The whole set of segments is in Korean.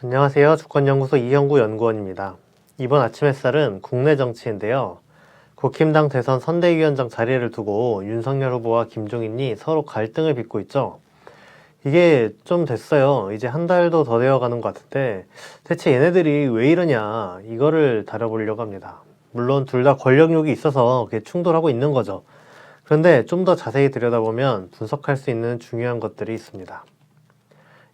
안녕하세요. 주권연구소 이형구 연구원입니다. 이번 아침 햇살은 국내 정치인데요. 국힘당 대선 선대위원장 자리를 두고 윤석열 후보와 김종인이 서로 갈등을 빚고 있죠. 이게 좀 됐어요. 이제 한 달도 더 되어가는 것 같은데 대체 얘네들이 왜 이러냐, 이거를 다뤄보려고 합니다. 물론 둘 다 권력욕이 있어서 그게 충돌하고 있는 거죠. 그런데 좀 더 자세히 들여다보면 분석할 수 있는 중요한 것들이 있습니다.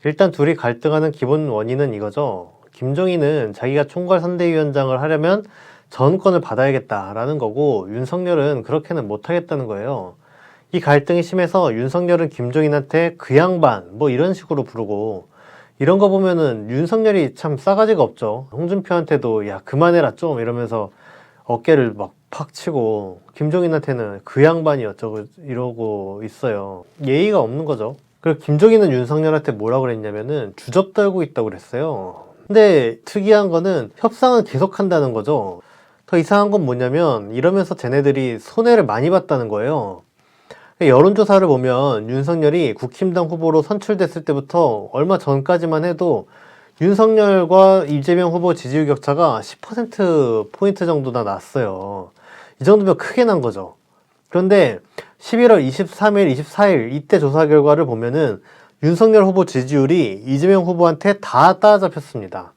일단 둘이 갈등하는 기본 원인은 이거죠. 김종인은 자기가 총괄선대위원장을 하려면 전권을 받아야겠다라는 거고, 윤석열은 그렇게는 못하겠다는 거예요. 이 갈등이 심해서 윤석열은 김종인한테 그 양반 뭐 이런 식으로 부르고, 이런 거 보면은 윤석열이 참 싸가지가 없죠. 홍준표한테도 야 그만해라 좀 이러면서 어깨를 막 팍 치고, 김종인한테는 그 양반이 어쩌고 이러고 있어요. 예의가 없는 거죠. 그리고 김종인은 윤석열한테 뭐라고 그랬냐면은 주접 떨고 있다고 그랬어요. 근데 특이한 거는 협상은 계속한다는 거죠. 더 이상한 건 뭐냐면 이러면서 쟤네들이 손해를 많이 봤다는 거예요. 여론조사를 보면 윤석열이 국힘당 후보로 선출됐을 때부터 얼마 전까지만 해도 윤석열과 이재명 후보 지지율 격차가 10%포인트 정도나 났어요. 이 정도면 크게 난 거죠. 그런데 11월 23일, 24일 이때 조사 결과를 보면은 윤석열 후보 지지율이 이재명 후보한테 다 따라잡혔습니다.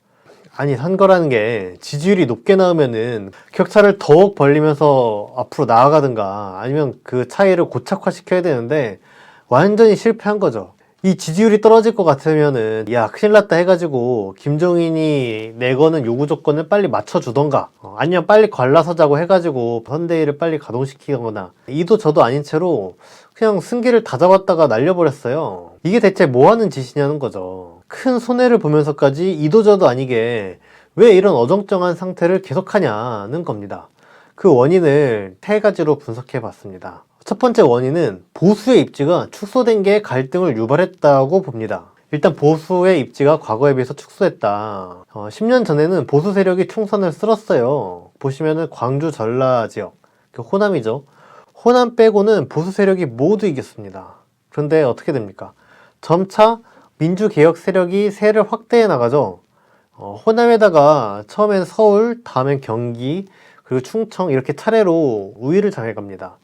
아니, 선거라는 게 지지율이 높게 나오면은 격차를 더욱 벌리면서 앞으로 나아가든가 아니면 그 차이를 고착화시켜야 되는데 완전히 실패한 거죠. 이 지지율이 떨어질 것 같으면은 야 큰일 났다 해가지고 김종인이 내거는 요구 조건을 빨리 맞춰주던가, 아니면 빨리 관라서자고 해가지고 선대위를 빨리 가동시키거나, 이도 저도 아닌 채로 그냥 승기를 다 잡았다가 날려버렸어요. 이게 대체 뭐하는 짓이냐는 거죠. 큰 손해를 보면서까지 이도 저도 아니게 왜 이런 어정쩡한 상태를 계속하냐는 겁니다. 그 원인을 세 가지로 분석해 봤습니다. 첫 번째 원인은 보수의 입지가 축소된 게 갈등을 유발했다고 봅니다. 일단 보수의 입지가 과거에 비해서 축소했다. 10년 전에는 보수 세력이 총선을 쓸었어요. 보시면은 광주 전라 지역, 호남이죠. 호남 빼고는 보수 세력이 모두 이겼습니다. 그런데 어떻게 됩니까? 점차 민주개혁 세력이 세를 확대해 나가죠. 호남에다가 처음엔 서울, 다음엔 경기, 그리고 충청 이렇게 차례로 우위를 장해갑니다.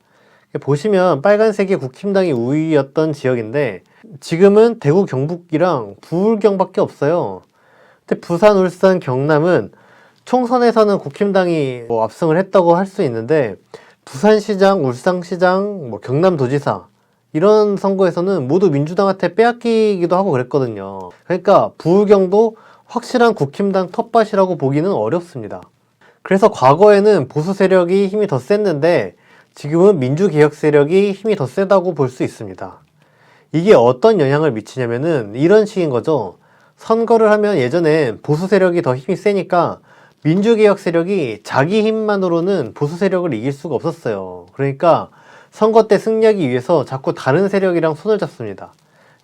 보시면 빨간색이 국힘당이 우위였던 지역인데 지금은 대구 경북이랑 부울경밖에 없어요. 근데 부산, 울산, 경남은 총선에서는 국힘당이 압승을 했다고 할 수 있는데 부산시장, 울산시장, 경남도지사 이런 선거에서는 모두 민주당한테 빼앗기기도 하고 그랬거든요. 그러니까 부울경도 확실한 국힘당 텃밭이라고 보기는 어렵습니다. 그래서 과거에는 보수 세력이 힘이 더 셌는데 지금은 민주개혁 세력이 힘이 더 세다고 볼 수 있습니다. 이게 어떤 영향을 미치냐면은 이런 식인 거죠. 선거를 하면 예전엔 보수 세력이 더 힘이 세니까 민주개혁 세력이 자기 힘만으로는 보수 세력을 이길 수가 없었어요. 그러니까 선거 때 승리하기 위해서 자꾸 다른 세력이랑 손을 잡습니다.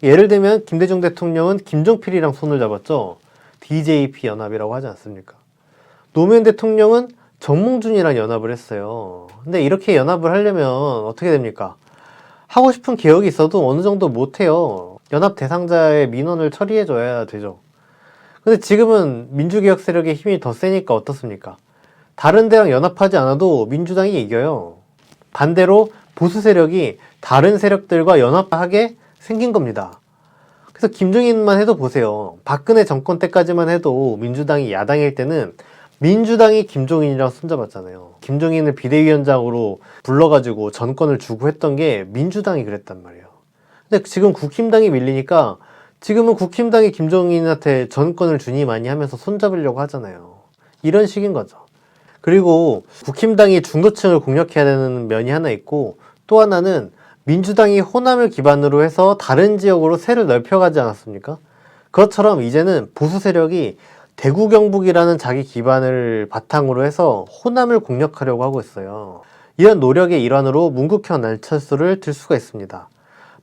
예를 들면 김대중 대통령은 김종필이랑 손을 잡았죠. DJP 연합이라고 하지 않습니까? 노무현 대통령은 정몽준이랑 연합을 했어요. 근데 이렇게 연합을 하려면 어떻게 됩니까? 하고 싶은 개혁이 있어도 어느 정도 못해요. 연합 대상자의 민원을 처리해줘야 되죠. 근데 지금은 민주개혁 세력의 힘이 더 세니까 어떻습니까? 다른 데랑 연합하지 않아도 민주당이 이겨요. 반대로 보수 세력이 다른 세력들과 연합하게 생긴 겁니다. 그래서 김종인만 해도 보세요. 박근혜 정권 때까지만 해도 민주당이 야당일 때는 민주당이 김종인이랑 손잡았잖아요. 김종인을 비대위원장으로 불러가지고 전권을 주고 했던 게 민주당이 그랬단 말이에요. 근데 지금 국힘당이 밀리니까 지금은 국힘당이 김종인한테 전권을 주니 많이 하면서 손잡으려고 하잖아요. 이런 식인 거죠. 그리고 국힘당이 중도층을 공략해야 되는 면이 하나 있고, 또 하나는 민주당이 호남을 기반으로 해서 다른 지역으로 세를 넓혀가지 않았습니까? 그것처럼 이제는 보수 세력이 대구 경북이라는 자기 기반을 바탕으로 해서 호남을 공략하려고 하고 있어요. 이런 노력의 일환으로 문국현, 안철수를 들 수가 있습니다.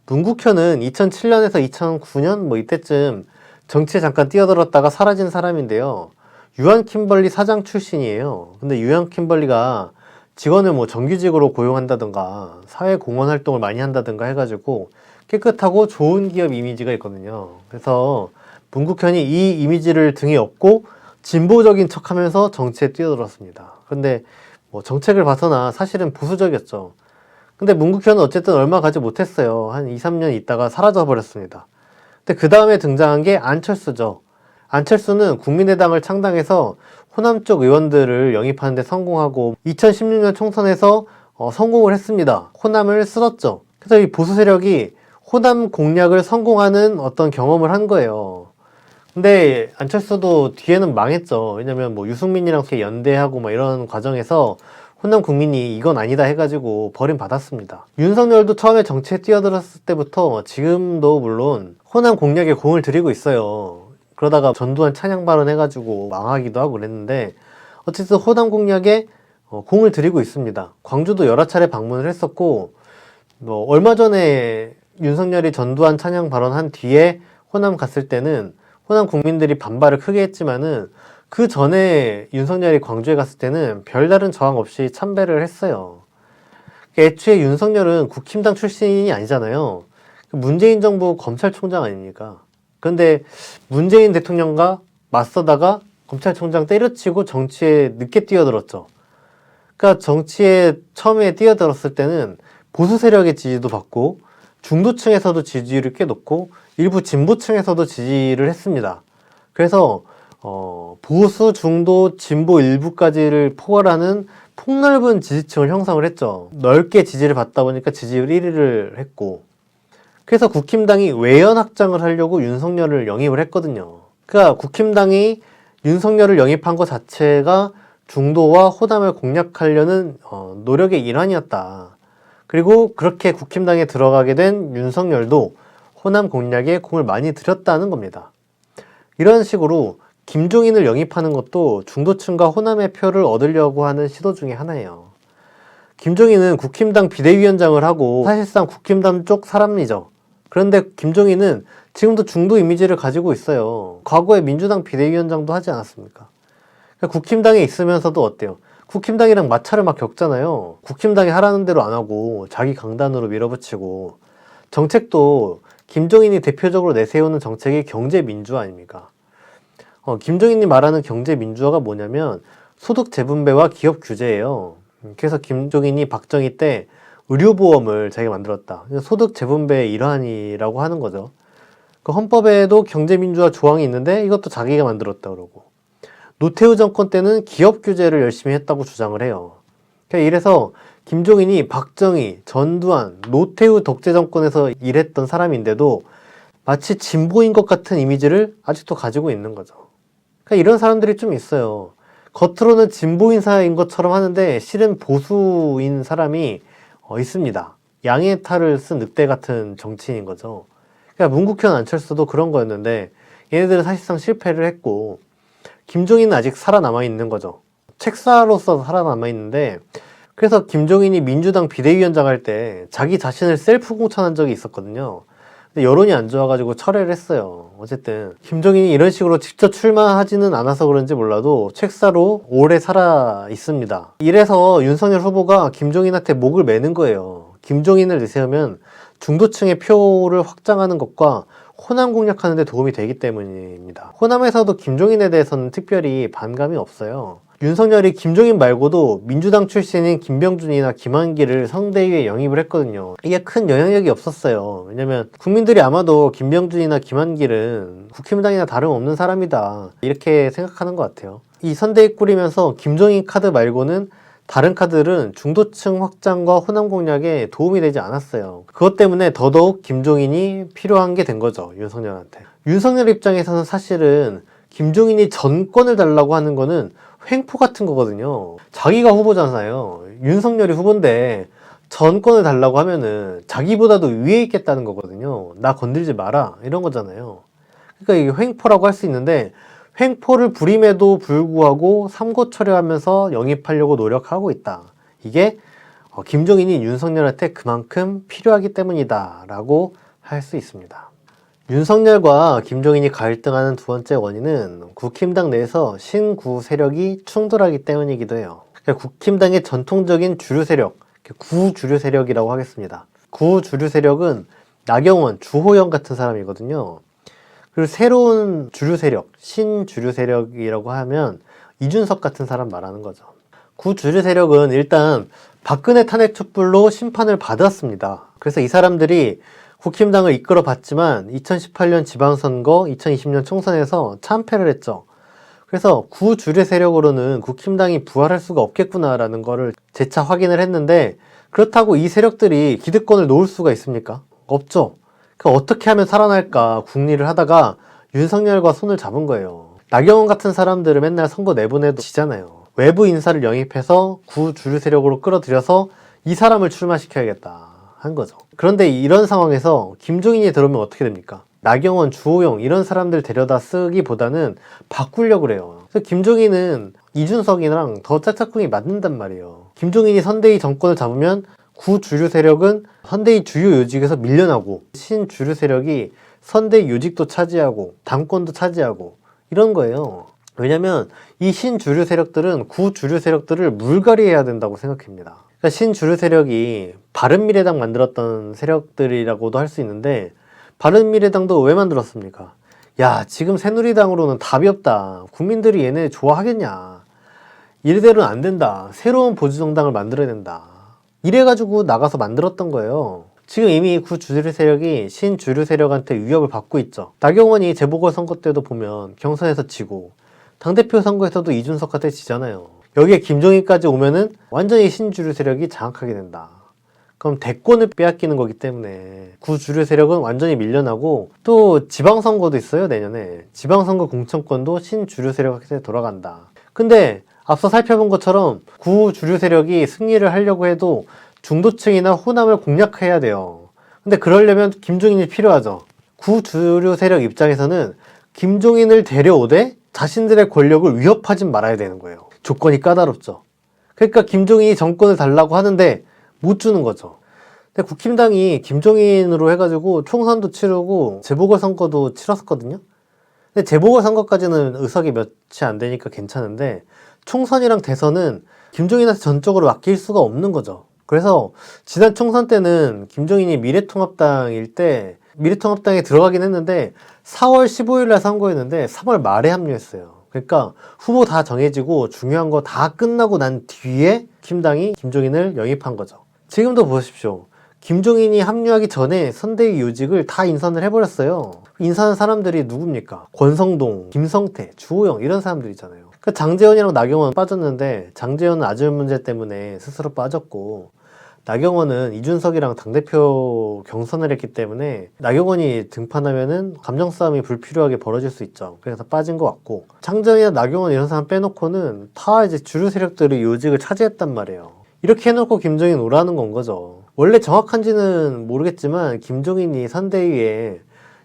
문국현은 2007년에서 2009년 이때쯤 정치에 잠깐 뛰어들었다가 사라진 사람인데요. 유한 킴벌리 사장 출신이에요. 근데 유한 킴벌리가 직원을 뭐 정규직으로 고용한다든가 사회공헌 활동을 많이 한다든가 해가지고 깨끗하고 좋은 기업 이미지가 있거든요. 그래서 문국현이 이 이미지를 등에 업고 진보적인 척하면서 정치에 뛰어들었습니다. 근데 뭐 정책을 봐서나 사실은 보수적이었죠. 근데 문국현은 어쨌든 얼마 가지 못했어요. 한 2, 3년 있다가 사라져 버렸습니다. 근데 그 다음에 등장한 게 안철수죠. 안철수는 국민의당을 창당해서 호남 쪽 의원들을 영입하는 데 성공하고 2016년 총선에서 성공을 했습니다. 호남을 쓸었죠. 그래서 이 보수 세력이 호남 공략을 성공하는 어떤 경험을 한 거예요. 근데 안철수도 뒤에는 망했죠. 왜냐면 뭐 유승민이랑 이렇게 연대하고 막 이런 과정에서 호남 국민이 이건 아니다 해가지고 버림받았습니다. 윤석열도 처음에 정치에 뛰어들었을 때부터 지금도 물론 호남 공략에 공을 들이고 있어요. 그러다가 전두환 찬양 발언해가지고 망하기도 하고 그랬는데 어쨌든 호남 공략에 공을 들이고 있습니다. 광주도 여러 차례 방문을 했었고 뭐 얼마 전에 윤석열이 전두환 찬양 발언한 뒤에 호남 갔을 때는 호남 국민들이 반발을 크게 했지만은 그 전에 윤석열이 광주에 갔을 때는 별다른 저항 없이 참배를 했어요. 애초에 윤석열은 국힘당 출신이 아니잖아요. 문재인 정부 검찰총장 아닙니까? 그런데 문재인 대통령과 맞서다가 검찰총장 때려치고 정치에 늦게 뛰어들었죠. 그러니까 정치에 처음에 뛰어들었을 때는 보수 세력의 지지도 받고 중도층에서도 지지율을 꽤 높고 일부 진보층에서도 지지를 했습니다. 그래서 보수, 중도, 진보 일부까지를 포괄하는 폭넓은 지지층을 형성을 했죠. 넓게 지지를 받다 보니까 지지율 1위를 했고 그래서 국힘당이 외연 확장을 하려고 윤석열을 영입을 했거든요. 그러니까 국힘당이 윤석열을 영입한 것 자체가 중도와 호남을 공략하려는 노력의 일환이었다. 그리고 그렇게 국힘당에 들어가게 된 윤석열도 호남 공략에 공을 많이 들였다는 겁니다. 이런 식으로 김종인을 영입하는 것도 중도층과 호남의 표를 얻으려고 하는 시도 중에 하나예요. 김종인은 국힘당 비대위원장을 하고 사실상 국힘당 쪽 사람이죠. 그런데 김종인은 지금도 중도 이미지를 가지고 있어요. 과거에 민주당 비대위원장도 하지 않았습니까? 그러니까 국힘당에 있으면서도 어때요? 국힘당이랑 마찰을 막 겪잖아요. 국힘당이 하라는 대로 안 하고 자기 강단으로 밀어붙이고 정책도 김종인이 대표적으로 내세우는 정책이 경제민주화 아닙니까? 김종인이 말하는 경제민주화가 뭐냐면 소득 재분배와 기업 규제예요. 그래서 김종인이 박정희 때 의료보험을 자기가 만들었다. 소득 재분배의 일환이라고 하는 거죠. 그 헌법에도 경제민주화 조항이 있는데 이것도 자기가 만들었다 그러고 노태우 정권 때는 기업 규제를 열심히 했다고 주장을 해요. 그러니까 이래서 김종인이 박정희, 전두환, 노태우 독재 정권에서 일했던 사람인데도 마치 진보인 것 같은 이미지를 아직도 가지고 있는 거죠. 그러니까 이런 사람들이 좀 있어요. 겉으로는 진보인사인 것처럼 하는데 실은 보수인 사람이 있습니다. 양의 탈을 쓴 늑대 같은 정치인인 거죠. 그러니까 문국현, 안철수도 그런 거였는데 얘네들은 사실상 실패를 했고 김종인은 아직 살아남아 있는 거죠. 책사로서 살아남아 있는데 그래서 김종인이 민주당 비대위원장 할 때 자기 자신을 셀프 공천한 적이 있었거든요. 근데 여론이 안 좋아가지고 철회를 했어요. 어쨌든 김종인이 이런 식으로 직접 출마하지는 않아서 그런지 몰라도 책사로 오래 살아 있습니다. 이래서 윤석열 후보가 김종인한테 목을 매는 거예요. 김종인을 내세우면 중도층의 표를 확장하는 것과 호남 공략하는 데 도움이 되기 때문입니다. 호남에서도 김종인에 대해서는 특별히 반감이 없어요. 윤석열이 김종인 말고도 민주당 출신인 김병준이나 김한길을 선대위에 영입을 했거든요. 이게 큰 영향력이 없었어요. 왜냐면 국민들이 아마도 김병준이나 김한길은 국힘당이나 다름없는 사람이다 이렇게 생각하는 것 같아요. 이 선대위 꾸리면서 김종인 카드 말고는 다른 카드들은 중도층 확장과 호남 공략에 도움이 되지 않았어요. 그것 때문에 더더욱 김종인이 필요한 게 된 거죠. 윤석열한테. 윤석열 입장에서는 사실은 김종인이 전권을 달라고 하는 거는 횡포 같은 거거든요. 자기가 후보잖아요. 윤석열이 후보인데 전권을 달라고 하면은 자기보다도 위에 있겠다는 거거든요. 나 건들지 마라 이런 거잖아요. 그러니까 이게 횡포라고 할 수 있는데 횡포를 부림에도 불구하고 삼고초려하면서 영입하려고 노력하고 있다. 이게 김종인이 윤석열한테 그만큼 필요하기 때문이다 라고 할 수 있습니다. 윤석열과 김종인이 갈등하는 두 번째 원인은 국힘당 내에서 신구 세력이 충돌하기 때문이기도 해요. 국힘당의 전통적인 주류 세력, 구주류 세력이라고 하겠습니다. 구주류 세력은 나경원, 주호영 같은 사람이거든요. 그리고 새로운 주류 세력, 신주류 세력이라고 하면 이준석 같은 사람 말하는 거죠. 구주류 세력은 일단 박근혜 탄핵 촛불로 심판을 받았습니다. 그래서 이 사람들이 국힘당을 이끌어 봤지만 2018년 지방선거, 2020년 총선에서 참패를 했죠. 그래서 구주류 세력으로는 국힘당이 부활할 수가 없겠구나라는 거를 재차 확인을 했는데, 그렇다고 이 세력들이 기득권을 놓을 수가 있습니까? 없죠. 그러니까 어떻게 하면 살아날까 궁리를 하다가 윤석열과 손을 잡은 거예요. 나경원 같은 사람들은 맨날 선거 내분에도 지잖아요. 외부 인사를 영입해서 구주류 세력으로 끌어들여서 이 사람을 출마시켜야겠다 한 거죠. 그런데 이런 상황에서 김종인이 들어오면 어떻게 됩니까? 나경원, 주호영 이런 사람들 데려다 쓰기보다는 바꾸려고 그래요. 그래서 김종인은 이준석이랑 더 짝짝꿍이 맞는단 말이에요. 김종인이 선대위 정권을 잡으면 구주류 세력은 선대위 주요 요직에서 밀려나고, 신주류 세력이 선대위 요직도 차지하고 당권도 차지하고 이런 거예요. 왜냐면 이 신주류 세력들은 구주류 세력들을 물갈이해야 된다고 생각합니다. 그러니까 신주류 세력이 바른미래당 만들었던 세력들이라고도 할 수 있는데, 바른미래당도 왜 만들었습니까? 야, 지금 새누리당으로는 답이 없다. 국민들이 얘네 좋아하겠냐. 이래대로는 안 된다. 새로운 보수정당을 만들어야 된다. 이래가지고 나가서 만들었던 거예요. 지금 이미 구주류 세력이 신주류 세력한테 위협을 받고 있죠. 나경원이 재보궐선거 때도 보면 경선에서 지고, 당대표 선거에서도 이준석한테 지잖아요. 여기에 김종인까지 오면은 완전히 신주류 세력이 장악하게 된다. 그럼 대권을 빼앗기는 거기 때문에 구주류 세력은 완전히 밀려나고, 또 지방선거도 있어요. 내년에 지방선거 공천권도 신주류 세력한테 돌아간다. 근데 앞서 살펴본 것처럼 구주류 세력이 승리를 하려고 해도 중도층이나 호남을 공략해야 돼요. 근데 그러려면 김종인이 필요하죠. 구주류 세력 입장에서는 김종인을 데려오되 자신들의 권력을 위협하진 말아야 되는 거예요. 조건이 까다롭죠. 그러니까 김종인이 정권을 달라고 하는데 못 주는 거죠. 근데 국힘당이 김종인으로 해가지고 총선도 치르고 재보궐선거도 치렀었거든요. 근데 재보궐선거까지는 의석이 몇이 안 되니까 괜찮은데, 총선이랑 대선은 김종인한테 전적으로 맡길 수가 없는 거죠. 그래서 지난 총선 때는 김종인이 미래통합당일 때 미래통합당에 들어가긴 했는데 4월 15일 날 선거였는데 3월 말에 합류했어요. 그러니까 후보 다 정해지고 중요한 거 다 끝나고 난 뒤에 국힘당이 김종인을 영입한 거죠. 지금도 보십시오. 김종인이 합류하기 전에 선대위 요직을 다 인선을 해버렸어요. 인선한 사람들이 누굽니까? 권성동, 김성태, 주호영 이런 사람들이잖아요. 그러니까 장제원이랑 나경원 빠졌는데, 장제원은 아들 문제 때문에 스스로 빠졌고, 나경원은 이준석이랑 당대표 경선을 했기 때문에 나경원이 등판하면은 감정 싸움이 불필요하게 벌어질 수 있죠. 그래서 빠진 것 같고, 장제원이나 나경원 이런 사람 빼놓고는 다 이제 주류 세력들이 요직을 차지했단 말이에요. 이렇게 해놓고 김종인 오라는 건 거죠. 원래 정확한지는 모르겠지만 김종인이 선대위에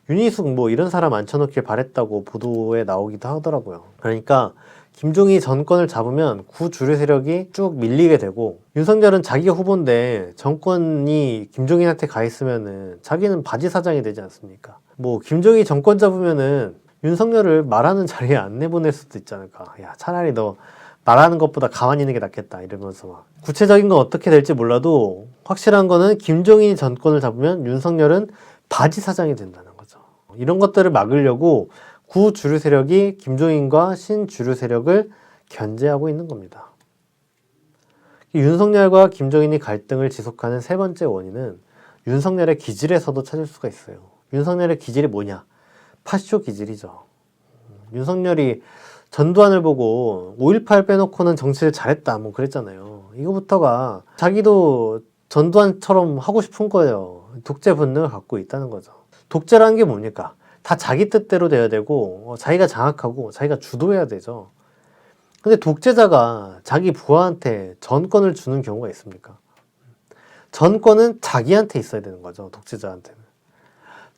윤희숙 뭐 이런 사람 앉혀놓길 바랬다고 보도에 나오기도 하더라고요. 그러니까 김종인이 정권을 잡으면 구주류 세력이 쭉 밀리게 되고, 윤석열은 자기가 후보인데 정권이 김종인한테 가 있으면은 자기는 바지 사장이 되지 않습니까? 뭐 김종인이 정권 잡으면은 윤석열을 말하는 자리에 안 내보낼 수도 있지 않을까. 야, 차라리 너 말하는 것보다 가만히 있는 게 낫겠다 이러면서 막. 구체적인 건 어떻게 될지 몰라도 확실한 거는 김종인이 정권을 잡으면 윤석열은 바지 사장이 된다는 거죠. 이런 것들을 막으려고 구주류 세력이 김종인과 신주류 세력을 견제하고 있는 겁니다. 윤석열과 김종인이 갈등을 지속하는 세 번째 원인은 윤석열의 기질에서도 찾을 수가 있어요. 윤석열의 기질이 뭐냐? 파쇼 기질이죠. 윤석열이 전두환을 보고 5.18 빼놓고는 정치를 잘했다 뭐 그랬잖아요. 이거부터가 자기도 전두환처럼 하고 싶은 거예요. 독재 본능을 갖고 있다는 거죠. 독재라는 게 뭡니까? 다 자기 뜻대로 돼야 되고 자기가 장악하고 자기가 주도해야 되죠. 근데 독재자가 자기 부하한테 전권을 주는 경우가 있습니까? 전권은 자기한테 있어야 되는 거죠. 독재자한테는.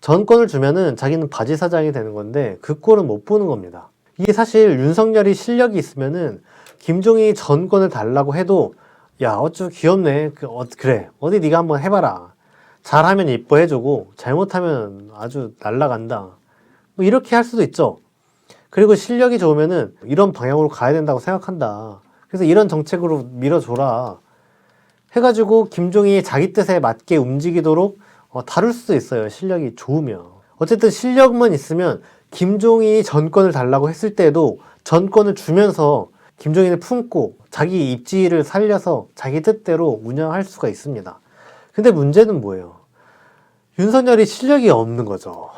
전권을 주면은 자기는 바지 사장이 되는 건데 그 꼴은 못 보는 겁니다. 이게 사실 윤석열이 실력이 있으면은 김종인이 전권을 달라고 해도, 야 어쭈 귀엽네, 그래 어디 네가 한번 해봐라, 잘하면 이뻐해주고 잘못하면 아주 날라간다 뭐 이렇게 할 수도 있죠. 그리고 실력이 좋으면은 이런 방향으로 가야 된다고 생각한다. 그래서 이런 정책으로 밀어줘라 해가지고 김종인이 자기 뜻에 맞게 움직이도록 다룰 수도 있어요. 실력이 좋으면. 어쨌든 실력만 있으면 김종인이 전권을 달라고 했을 때도 전권을 주면서 김종인을 품고 자기 입지를 살려서 자기 뜻대로 운영할 수가 있습니다. 근데 문제는 뭐예요? 윤석열이 실력이 없는 거죠.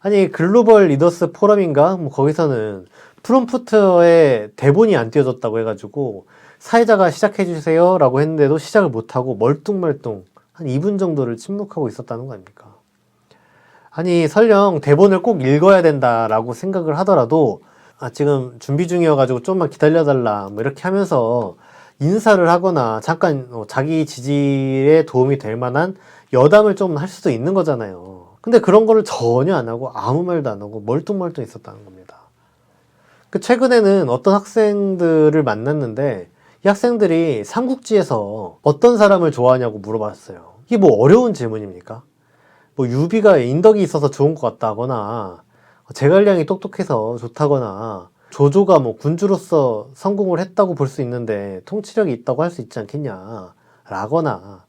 아니 글로벌 리더스 포럼인가? 뭐 거기서는 프롬프트에 대본이 안 띄워졌다고 해가지고 사회자가 시작해주세요 라고 했는데도 시작을 못하고 멀뚱멀뚱 한 2분 정도를 침묵하고 있었다는 거 아닙니까? 아니 설령 대본을 꼭 읽어야 된다라고 생각을 하더라도 지금 준비 중이어가지고 좀만 기다려달라 뭐 이렇게 하면서 인사를 하거나 잠깐 자기 지지에 도움이 될 만한 여담을 좀 할 수도 있는 거잖아요. 근데 그런 거를 전혀 안 하고 아무 말도 안 하고 멀뚱멀뚱 있었다는 겁니다. 최근에는 어떤 학생들을 만났는데 이 학생들이 삼국지에서 어떤 사람을 좋아하냐고 물어봤어요. 이게 뭐 어려운 질문입니까? 뭐 유비가 인덕이 있어서 좋은 것 같다거나 제갈량이 똑똑해서 좋다거나 조조가 뭐 군주로서 성공을 했다고 볼 수 있는데 통치력이 있다고 할 수 있지 않겠냐 라거나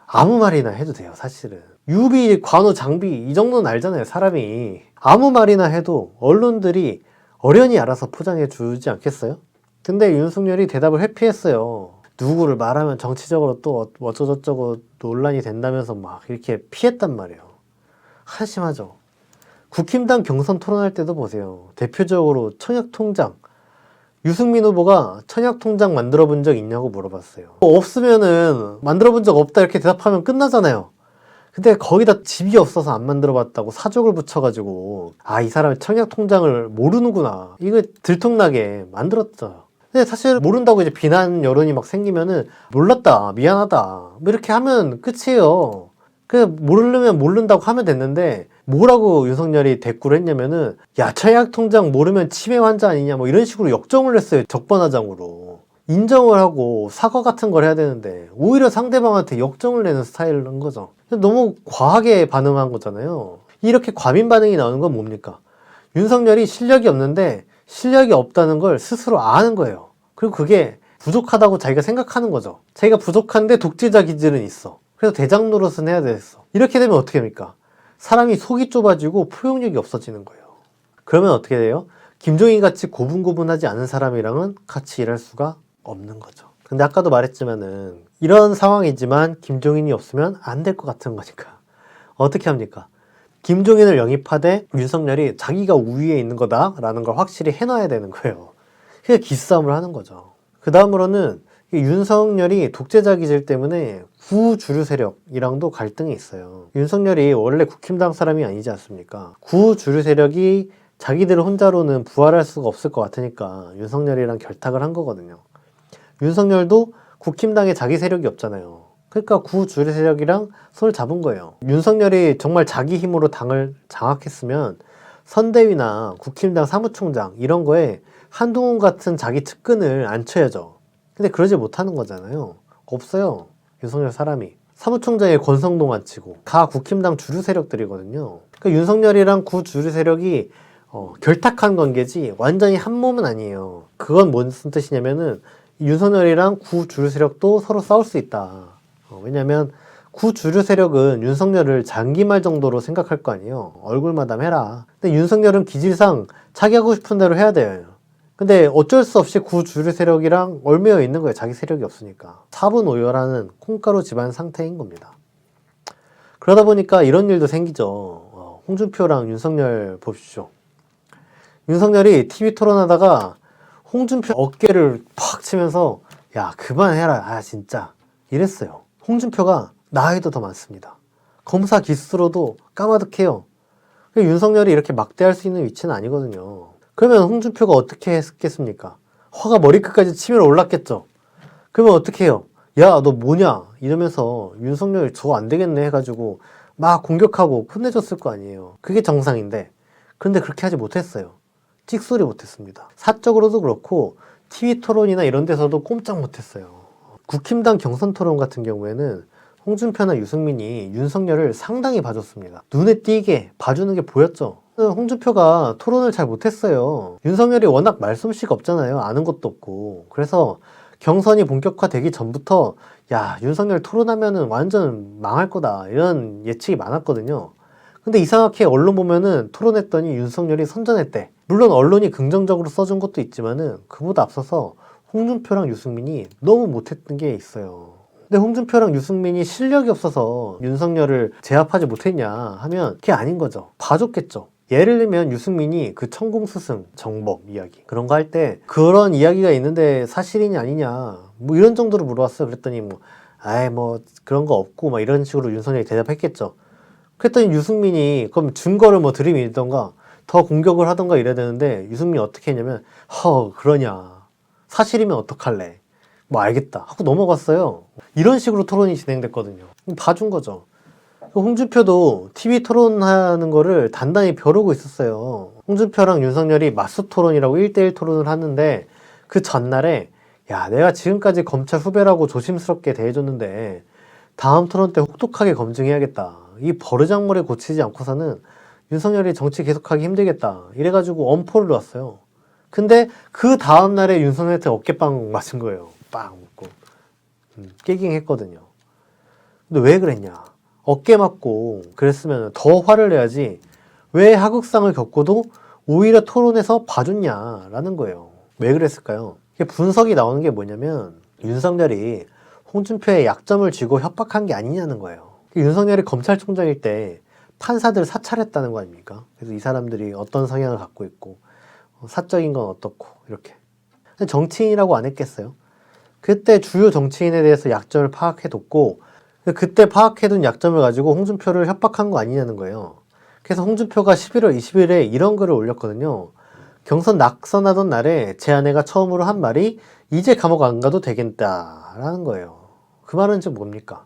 아무 말이나 해도 돼요. 사실은 유비, 관우, 장비 이 정도는 알잖아요. 사람이 아무 말이나 해도 언론들이 어련히 알아서 포장해 주지 않겠어요? 근데 윤석열이 대답을 회피했어요. 누구를 말하면 정치적으로 또 어쩌고저쩌고 논란이 된다면서 막 이렇게 피했단 말이에요. 한심하죠. 국힘당 경선 토론할 때도 보세요. 대표적으로 청약통장. 유승민 후보가 청약통장 만들어 본 적 있냐고 물어봤어요. 없으면은 만들어 본 적 없다 이렇게 대답하면 끝나잖아요. 근데 거기다 집이 없어서 안 만들어 봤다고 사족을 붙여가지고 이 사람이 청약통장을 모르는구나. 이거 들통나게 만들었죠. 근데 사실 모른다고 이제 비난 여론이 막 생기면은 몰랐다, 미안하다 뭐 이렇게 하면 끝이에요. 모르려면 모른다고 하면 됐는데 뭐라고 윤석열이 대꾸를 했냐면은 야 청약통장 모르면 치매 환자 아니냐 뭐 이런 식으로 역정을 했어요. 적반하장으로. 인정을 하고 사과 같은 걸 해야 되는데 오히려 상대방한테 역정을 내는 스타일을 한 거죠. 너무 과하게 반응한 거잖아요. 이렇게 과민 반응이 나오는 건 뭡니까? 윤석열이 실력이 없는데 실력이 없다는 걸 스스로 아는 거예요. 그리고 그게 부족하다고 자기가 생각하는 거죠. 자기가 부족한데 독재자 기질은 있어. 그래서 대장 노릇은 해야 되겠어. 이렇게 되면 어떻게 합니까? 사람이 속이 좁아지고 포용력이 없어지는 거예요. 그러면 어떻게 돼요? 김종인 같이 고분고분하지 않은 사람이랑은 같이 일할 수가 없는 거죠. 근데 아까도 말했지만은 이런 상황이지만 김종인이 없으면 안 될 것 같은 거니까 어떻게 합니까? 김종인을 영입하되 윤석열이 자기가 우위에 있는 거다라는 걸 확실히 해놔야 되는 거예요. 그래서 기싸움을 하는 거죠. 그 다음으로는 윤석열이 독재자 기질 때문에 구주류 세력이랑도 갈등이 있어요. 윤석열이 원래 국힘당 사람이 아니지 않습니까? 구주류 세력이 자기들 혼자로는 부활할 수가 없을 것 같으니까 윤석열이랑 결탁을 한 거거든요. 윤석열도 국힘당에 자기 세력이 없잖아요. 그러니까 구주류 세력이랑 손을 잡은 거예요. 윤석열이 정말 자기 힘으로 당을 장악했으면 선대위나 국힘당 사무총장 이런 거에 한동훈 같은 자기 측근을 앉혀야죠. 근데 그러지 못하는 거잖아요. 없어요. 윤석열 사람이. 사무총장에 권성동 앉히고 가 국힘당 주류 세력들이거든요. 그러니까 윤석열이랑 구주류 세력이 결탁한 관계지 완전히 한 몸은 아니에요. 그건 무슨 뜻이냐면은 윤석열이랑 구주류 세력도 서로 싸울 수 있다. 왜냐면 구주류 세력은 윤석열을 장기말 정도로 생각할 거 아니에요. 얼굴 마담해라. 근데 윤석열은 기질상 자기 하고 싶은 대로 해야 돼요. 근데 어쩔 수 없이 구주류 세력이랑 얽매여 있는 거예요. 자기 세력이 없으니까. 사분오열하는 콩가루 집안 상태인 겁니다. 그러다 보니까 이런 일도 생기죠. 홍준표랑 윤석열 보십시오. 윤석열이 TV 토론하다가 홍준표 어깨를 팍 치면서 야 그만해라 진짜 이랬어요. 홍준표가 나이도 더 많습니다. 검사 기수로도 까마득해요. 윤석열이 이렇게 막대할 수 있는 위치는 아니거든요. 그러면 홍준표가 어떻게 했겠습니까? 화가 머리끝까지 치밀어 올랐겠죠. 그러면 어떻게 해요? 야 너 뭐냐 이러면서 윤석열 저거 안 되겠네 해가지고 막 공격하고 혼내줬을 거 아니에요. 그게 정상인데 그런데 그렇게 하지 못했어요. 찍소리 못했습니다. 사적으로도 그렇고 TV 토론이나 이런 데서도 꼼짝 못했어요. 국힘당 경선 토론 같은 경우에는 홍준표나 유승민이 윤석열을 상당히 봐줬습니다. 눈에 띄게 봐주는 게 보였죠. 홍준표가 토론을 잘 못했어요. 윤석열이 워낙 말솜씨가 없잖아요. 아는 것도 없고. 그래서 경선이 본격화되기 전부터 야, 윤석열 토론하면은 완전 망할 거다, 이런 예측이 많았거든요. 근데 이상하게 언론 보면은 토론했더니 윤석열이 선전했대. 물론 언론이 긍정적으로 써준 것도 있지만은 그보다 앞서서 홍준표랑 유승민이 너무 못했던 게 있어요. 근데 홍준표랑 유승민이 실력이 없어서 윤석열을 제압하지 못했냐 하면 그게 아닌 거죠. 봐줬겠죠. 예를 들면 유승민이 그 천공스승 정법 이야기 그런 거 할 때 그런 이야기가 있는데 사실이냐 아니냐 뭐 이런 정도로 물어봤어요. 그랬더니 뭐 아이 뭐 그런 거 없고 막 이런 식으로 윤석열이 대답했겠죠. 그랬더니 유승민이 그럼 증거를 뭐 들이밀던가 더 공격을 하던가 이래야 되는데 유승민이 어떻게 했냐면 그러냐, 사실이면 어떡할래, 뭐 알겠다 하고 넘어갔어요. 이런 식으로 토론이 진행됐거든요. 봐준 거죠. 홍준표도 TV 토론하는 거를 단단히 벼르고 있었어요. 홍준표랑 윤석열이 맞수 토론이라고 1대1 토론을 하는데 그 전날에 야, 내가 지금까지 검찰 후배라고 조심스럽게 대해줬는데 다음 토론 때 혹독하게 검증해야겠다. 이 버르장머리 고치지 않고서는 윤석열이 정치 계속하기 힘들겠다. 이래가지고 엄포를 놨어요. 근데 그 다음날에 윤석열한테 어깨빵 맞은 거예요. 빵 웃고 깨깅했거든요. 근데 왜 그랬냐? 어깨 맞고 그랬으면 더 화를 내야지 왜 하극상을 겪고도 오히려 토론에서 봐줬냐라는 거예요. 왜 그랬을까요? 이게 분석이 나오는 게 뭐냐면 윤석열이 홍준표의 약점을 쥐고 협박한 게 아니냐는 거예요. 윤석열이 검찰총장일 때 판사들 사찰했다는 거 아닙니까? 그래서 이 사람들이 어떤 성향을 갖고 있고 사적인 건 어떻고 이렇게. 정치인이라고 안 했겠어요? 그때 주요 정치인에 대해서 약점을 파악해뒀고 그때 파악해둔 약점을 가지고 홍준표를 협박한 거 아니냐는 거예요. 그래서 홍준표가 11월 20일에 이런 글을 올렸거든요. 경선 낙선하던 날에 제 아내가 처음으로 한 말이 이제 감옥 안 가도 되겠다라는 거예요. 그 말은 지금 뭡니까?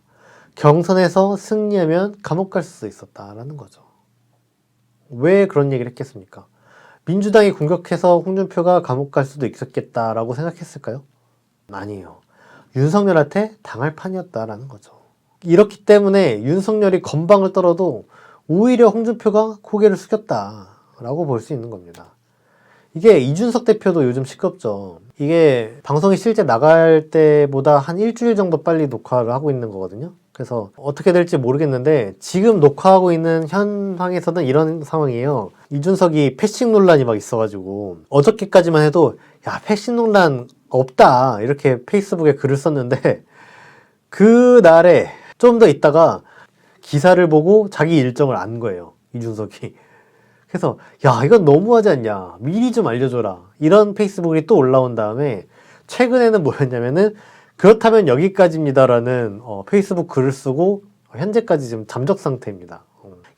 경선에서 승리하면 감옥 갈 수 있었다라는 거죠. 왜 그런 얘기를 했겠습니까? 민주당이 공격해서 홍준표가 감옥 갈 수도 있었겠다라고 생각했을까요? 아니에요. 윤석열한테 당할 판이었다라는 거죠. 이렇기 때문에 윤석열이 건방을 떨어도 오히려 홍준표가 고개를 숙였다라고 볼 수 있는 겁니다. 이게 이준석 대표도 요즘 시끄럽죠. 이게 방송이 실제 나갈 때보다 한 일주일 정도 빨리 녹화를 하고 있는 거거든요. 그래서 어떻게 될지 모르겠는데 지금 녹화하고 있는 현황에서는 이런 상황이에요. 이준석이 패싱 논란이 막 있어가지고 어저께까지만 해도 야, 패싱 논란 없다 이렇게 페이스북에 글을 썼는데 그날에 좀 더 있다가 기사를 보고 자기 일정을 안 거예요, 이준석이. 그래서 야, 이건 너무하지 않냐, 미리 좀 알려줘라, 이런 페이스북이 또 올라온 다음에 최근에는 뭐였냐면은 그렇다면 여기까지입니다라는 페이스북 글을 쓰고 현재까지 지금 잠적 상태입니다.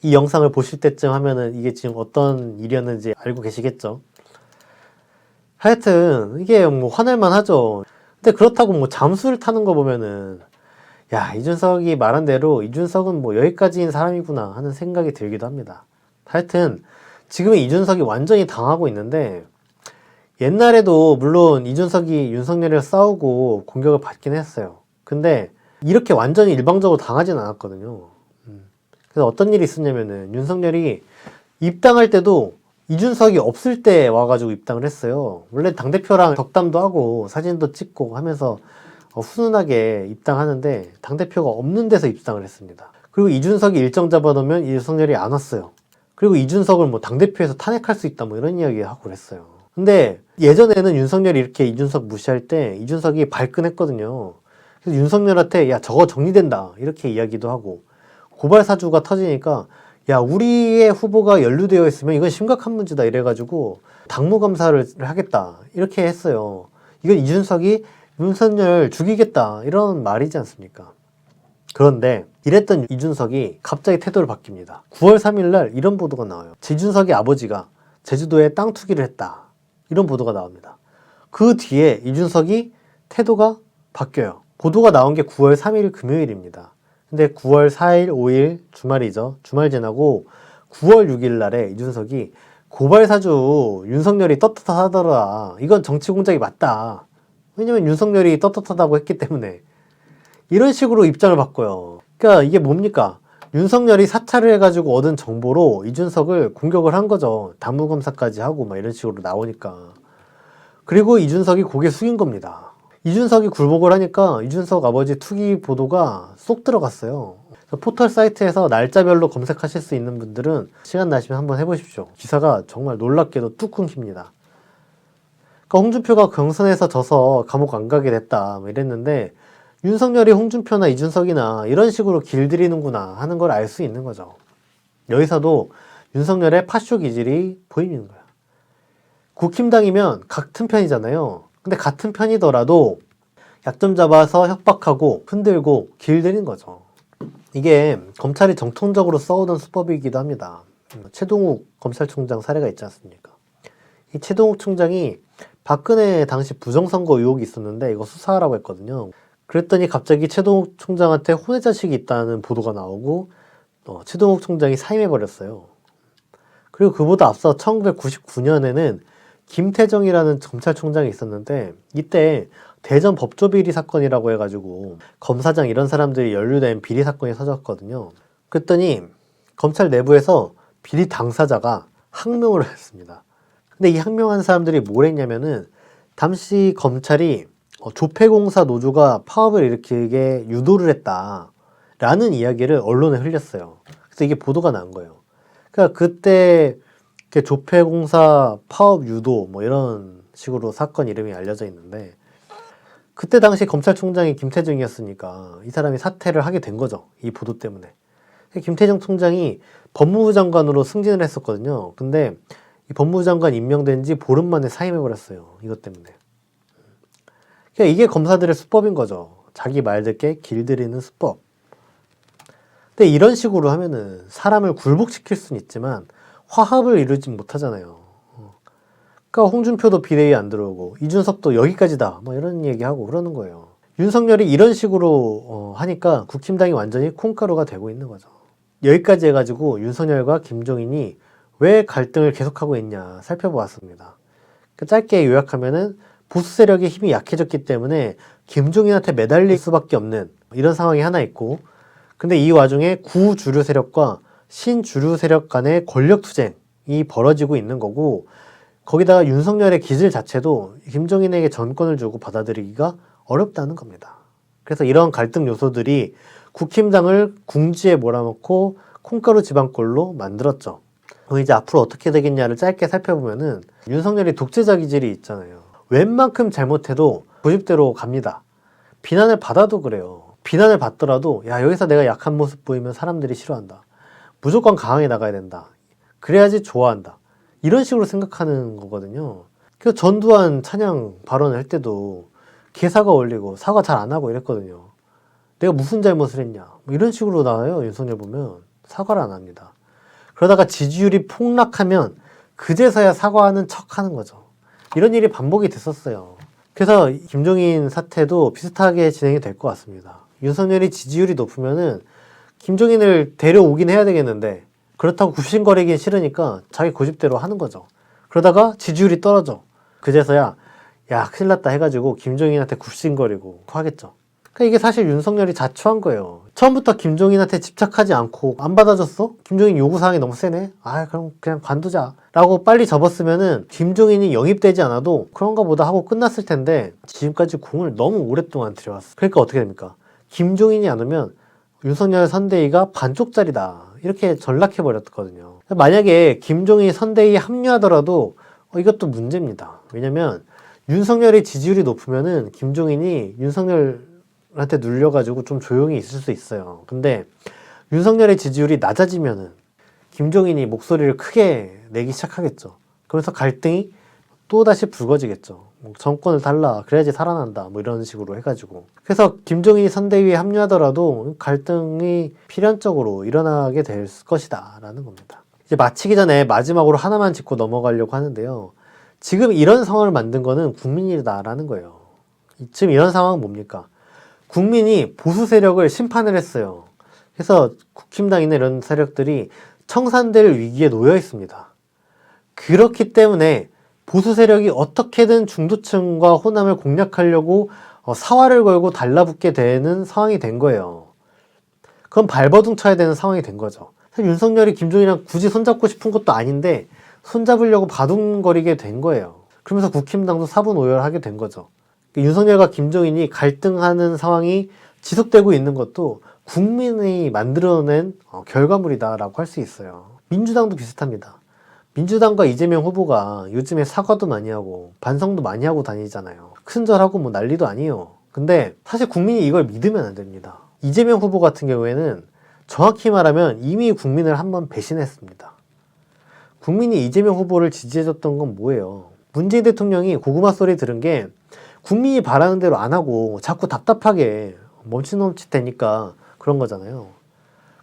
이 영상을 보실 때쯤 하면은 이게 지금 어떤 일이었는지 알고 계시겠죠. 하여튼 이게 뭐 화낼만 하죠. 근데 그렇다고 뭐 잠수를 타는 거 보면은 야, 이준석이 말한 대로 이준석은 뭐 여기까지인 사람이구나 하는 생각이 들기도 합니다. 하여튼 지금 이준석이 완전히 당하고 있는데 옛날에도 물론 이준석이 윤석열이랑 싸우고 공격을 받긴 했어요. 근데 이렇게 완전히 일방적으로 당하진 않았거든요. 그래서 어떤 일이 있었냐면은 윤석열이 입당할 때도 이준석이 없을 때 와가지고 입당을 했어요. 원래 당대표랑 덕담도 하고 사진도 찍고 하면서 훈훈하게 입당하는데 당대표가 없는 데서 입당을 했습니다. 그리고 이준석이 일정 잡아놓으면 윤석열이 안 왔어요. 그리고 이준석을 뭐 당대표에서 탄핵할 수 있다 뭐 이런 이야기 하고 그랬어요. 근데 예전에는 윤석열이 이렇게 이준석 무시할 때 이준석이 발끈했거든요. 그래서 윤석열한테 야, 저거 정리된다 이렇게 이야기도 하고 고발 사주가 터지니까 야, 우리의 후보가 연루되어 있으면 이건 심각한 문제다 이래가지고 당무검사를 하겠다 이렇게 했어요. 이건 이준석이 윤석열 죽이겠다 이런 말이지 않습니까? 그런데 이랬던 이준석이 갑자기 태도를 바뀝니다. 9월 3일 날 이런 보도가 나와요. 이준석의 아버지가 제주도에 땅 투기를 했다, 이런 보도가 나옵니다. 그 뒤에 이준석이 태도가 바뀌어요. 보도가 나온 게 9월 3일 금요일입니다. 근데 9월 4일, 5일 주말이죠. 주말 지나고 9월 6일 날에 이준석이 고발사주 윤석열이 떳떳하더라, 이건 정치 공작이 맞다, 왜냐면 윤석열이 떳떳하다고 했기 때문에, 이런 식으로 입장을 바꿔요. 그러니까 이게 뭡니까? 윤석열이 사찰을 해가지고 얻은 정보로 이준석을 공격을 한 거죠. 당무검사까지 하고 막 이런 식으로 나오니까. 그리고 이준석이 고개 숙인 겁니다. 이준석이 굴복을 하니까 이준석 아버지 투기 보도가 쏙 들어갔어요. 포털 사이트에서 날짜별로 검색하실 수 있는 분들은 시간 나시면 한번 해보십시오. 기사가 정말 놀랍게도 뚝 끊깁니다. 그러니까 홍준표가 경선에서 져서 감옥 안 가게 됐다 뭐 이랬는데 윤석열이 홍준표나 이준석이나 이런 식으로 길들이는구나 하는 걸 알 수 있는 거죠. 여기서도 윤석열의 파쇼 기질이 보이는 거야. 국힘당이면 같은 편이잖아요. 근데 같은 편이더라도 약점 잡아서 협박하고 흔들고 길들이는 거죠. 이게 검찰이 정통적으로 써오던 수법이기도 합니다. 최동욱 검찰총장 사례가 있지 않습니까? 이 최동욱 총장이 박근혜 당시 부정선거 의혹이 있었는데 이거 수사하라고 했거든요. 그랬더니 갑자기 최동욱 총장한테 혼외자식이 있다는 보도가 나오고 최동욱 총장이 사임해버렸어요. 그리고 그보다 앞서 1999년에는 김태정이라는 검찰총장이 있었는데 이때 대전 법조비리 사건이라고 해가지고 검사장 이런 사람들이 연루된 비리 사건이 터졌거든요. 그랬더니 검찰 내부에서 비리 당사자가 항명을 했습니다. 근데 이 항명한 사람들이 뭘 했냐면은 당시 검찰이 조폐공사 노조가 파업을 일으키게 유도를 했다라는 이야기를 언론에 흘렸어요. 그래서 이게 보도가 난 거예요. 그러니까 그때 조폐공사 파업 유도 뭐 이런 식으로 사건 이름이 알려져 있는데 그때 당시 검찰총장이 김태정이었으니까 이 사람이 사퇴를 하게 된 거죠. 이 보도 때문에. 김태정 총장이 법무부 장관으로 승진을 했었거든요. 근데 이 법무부 장관 임명된 지 보름 만에 사임해버렸어요. 이것 때문에. 그러니까 이게 검사들의 수법인 거죠. 자기 말 듣게 길들이는 수법. 근데 이런 식으로 하면은 사람을 굴복시킬 수는 있지만 화합을 이루지 못하잖아요. 그러니까 홍준표도 비대위 안 들어오고 이준석도 여기까지다 뭐 이런 얘기하고 그러는 거예요. 윤석열이 이런 식으로 하니까 국힘당이 완전히 콩가루가 되고 있는 거죠. 여기까지 해가지고 윤석열과 김종인이 왜 갈등을 계속하고 있냐 살펴보았습니다. 짧게 요약하면은 보수 세력의 힘이 약해졌기 때문에 김종인한테 매달릴 수밖에 없는 이런 상황이 하나 있고, 근데 이 와중에 구주류 세력과 신주류 세력 간의 권력 투쟁이 벌어지고 있는 거고, 거기다가 윤석열의 기질 자체도 김종인에게 전권을 주고 받아들이기가 어렵다는 겁니다. 그래서 이런 갈등 요소들이 국힘당을 궁지에 몰아넣고 콩가루 지방꼴로 만들었죠. 그럼 이제 앞으로 어떻게 되겠냐를 짧게 살펴보면은 윤석열이 독재자 기질이 있잖아요. 웬만큼 잘못해도 고집대로 갑니다. 비난을 받아도 그래요. 비난을 받더라도 야 여기서 내가 약한 모습 보이면 사람들이 싫어한다. 무조건 강하게 나가야 된다. 그래야지 좋아한다. 이런 식으로 생각하는 거거든요. 그래서 전두환 찬양 발언을 할 때도 개사가 올리고 사과 잘 안 하고 이랬거든요. 내가 무슨 잘못을 했냐 뭐 이런 식으로 나와요. 윤석열 보면 사과를 안 합니다. 그러다가 지지율이 폭락하면 그제서야 사과하는 척 하는 거죠. 이런 일이 반복이 됐었어요. 그래서 김종인 사태도 비슷하게 진행이 될 것 같습니다. 윤석열이 지지율이 높으면은 김종인을 데려오긴 해야 되겠는데 그렇다고 굽신거리긴 싫으니까 자기 고집대로 하는 거죠. 그러다가 지지율이 떨어져. 그제서야 야 큰일 났다 해가지고 김종인한테 굽신거리고 하겠죠. 그러니까 이게 사실 윤석열이 자초한 거예요. 처음부터 김종인한테 집착하지 않고 안 받아줬어? 김종인 요구사항이 너무 세네? 아 그럼 그냥 관두자 라고 빨리 접었으면은 김종인이 영입되지 않아도 그런가 보다 하고 끝났을 텐데 지금까지 공을 너무 오랫동안 들여왔어. 그러니까 어떻게 됩니까? 김종인이 안 오면 윤석열 선대위가 반쪽짜리다 이렇게 전락해버렸거든요. 만약에 김종인 선대위에 합류하더라도 이것도 문제입니다. 왜냐면 윤석열의 지지율이 높으면은 김종인이 윤석열한테 눌려가지고 좀 조용히 있을 수 있어요. 근데 윤석열의 지지율이 낮아지면은 김종인이 목소리를 크게 내기 시작하겠죠. 그러면서 갈등이 또다시 불거지겠죠. 정권을 달라 그래야지 살아난다 뭐 이런 식으로 해가지고. 그래서 김종인이 선대위에 합류하더라도 갈등이 필연적으로 일어나게 될 것이다 라는 겁니다. 이제 마치기 전에 마지막으로 하나만 짚고 넘어가려고 하는데요. 지금 이런 상황을 만든 거는 국민이다라는 거예요. 지금 이런 상황은 뭡니까? 국민이 보수 세력을 심판을 했어요. 그래서 국힘당이나 이런 세력들이 청산될 위기에 놓여 있습니다. 그렇기 때문에 보수 세력이 어떻게든 중도층과 호남을 공략하려고 사활을 걸고 달라붙게 되는 상황이 된 거예요. 그건 발버둥 쳐야 되는 상황이 된 거죠. 사실 윤석열이 김종인이랑 굳이 손잡고 싶은 것도 아닌데 손잡으려고 바둥거리게 된 거예요. 그러면서 국힘당도 사분오열하게 된 거죠. 윤석열과 김종인이 갈등하는 상황이 지속되고 있는 것도 국민이 만들어낸 결과물이다라고 할 수 있어요. 민주당도 비슷합니다. 민주당과 이재명 후보가 요즘에 사과도 많이 하고 반성도 많이 하고 다니잖아요. 큰절하고 뭐 난리도 아니에요. 근데 사실 국민이 이걸 믿으면 안 됩니다. 이재명 후보 같은 경우에는 정확히 말하면 이미 국민을 한번 배신했습니다. 국민이 이재명 후보를 지지해줬던 건 뭐예요? 문재인 대통령이 고구마 소리 들은 게 국민이 바라는 대로 안 하고 자꾸 답답하게 멈칫멈칫대니까 그런 거잖아요.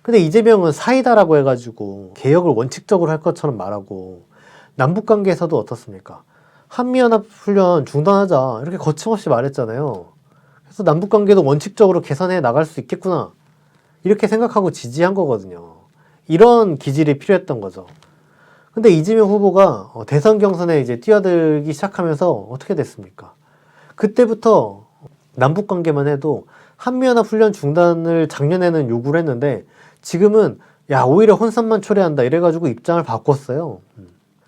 근데 이재명은 사이다라고 해가지고 개혁을 원칙적으로 할 것처럼 말하고 남북관계에서도 어떻습니까? 한미연합훈련 중단하자 이렇게 거침없이 말했잖아요. 그래서 남북관계도 원칙적으로 개선해 나갈 수 있겠구나 이렇게 생각하고 지지한 거거든요. 이런 기질이 필요했던 거죠. 근데 이재명 후보가 대선 경선에 이제 뛰어들기 시작하면서 어떻게 됐습니까? 그때부터 남북관계만 해도 한미연합훈련 중단을 작년에는 요구를 했는데 지금은 야 오히려 혼선만 초래한다 이래가지고 입장을 바꿨어요.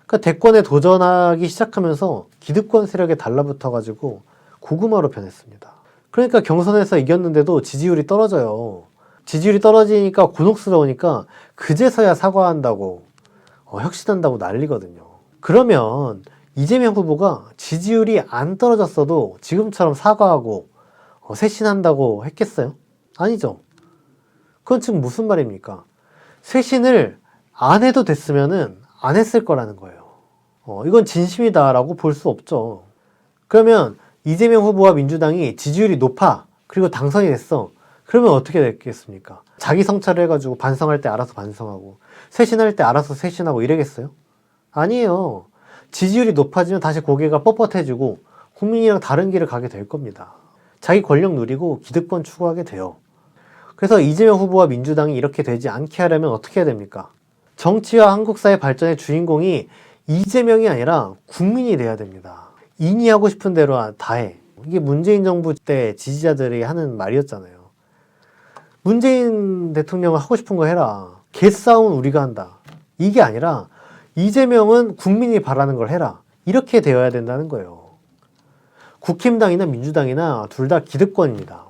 그러니까 대권에 도전하기 시작하면서 기득권 세력에 달라붙어가지고 고구마로 변했습니다. 그러니까 경선에서 이겼는데도 지지율이 떨어져요. 지지율이 떨어지니까 곤혹스러우니까 그제서야 사과한다고 혁신한다고 난리거든요. 그러면 이재명 후보가 지지율이 안 떨어졌어도 지금처럼 사과하고 쇄신한다고 했겠어요? 아니죠. 그건 지금 무슨 말입니까? 쇄신을 안 해도 됐으면은 안 했을 거라는 거예요. 이건 진심이다라고 볼 수 없죠. 그러면 이재명 후보와 민주당이 지지율이 높아 그리고 당선이 됐어. 그러면 어떻게 됐겠습니까? 자기 성찰을 해가지고 반성할 때 알아서 반성하고 쇄신할 때 알아서 쇄신하고 이러겠어요? 아니에요. 지지율이 높아지면 다시 고개가 뻣뻣해지고 국민이랑 다른 길을 가게 될 겁니다. 자기 권력 누리고 기득권 추구하게 돼요. 그래서 이재명 후보와 민주당이 이렇게 되지 않게 하려면 어떻게 해야 됩니까? 정치와 한국 사회 발전의 주인공이 이재명이 아니라 국민이 돼야 됩니다. 인이 하고 싶은 대로 다 해. 이게 문재인 정부 때 지지자들이 하는 말이었잖아요. 문재인 대통령은 하고 싶은 거 해라. 개싸움은 우리가 한다. 이게 아니라 이재명은 국민이 바라는 걸 해라. 이렇게 되어야 된다는 거예요. 국힘당이나 민주당이나 둘 다 기득권입니다.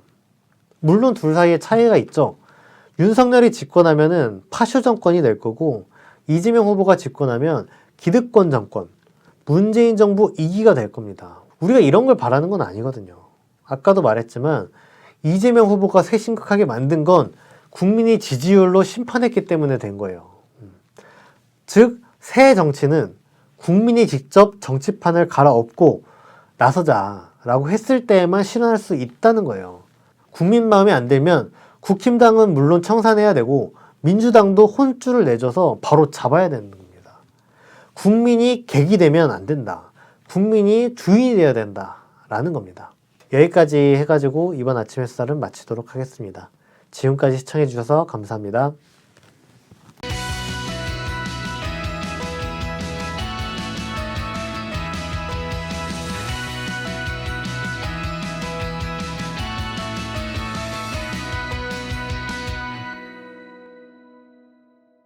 물론 둘 사이에 차이가 있죠. 윤석열이 집권하면은 파쇼 정권이 될 거고 이재명 후보가 집권하면 기득권 정권, 문재인 정부 2기가 될 겁니다. 우리가 이런 걸 바라는 건 아니거든요. 아까도 말했지만 이재명 후보가 쇄신극하게 만든 건 국민이 지지율로 심판했기 때문에 된 거예요. 즉, 새 정치는 국민이 직접 정치판을 갈아엎고 나서자라고 했을 때에만 실현할 수 있다는 거예요. 국민 마음에 안 들면 국힘당은 물론 청산해야 되고 민주당도 혼쭐을 내줘서 바로 잡아야 되는 겁니다. 국민이 객이 되면 안 된다. 국민이 주인이 되어야 된다라는 겁니다. 여기까지 해가지고 이번 아침 햇살은 마치도록 하겠습니다. 지금까지 시청해주셔서 감사합니다.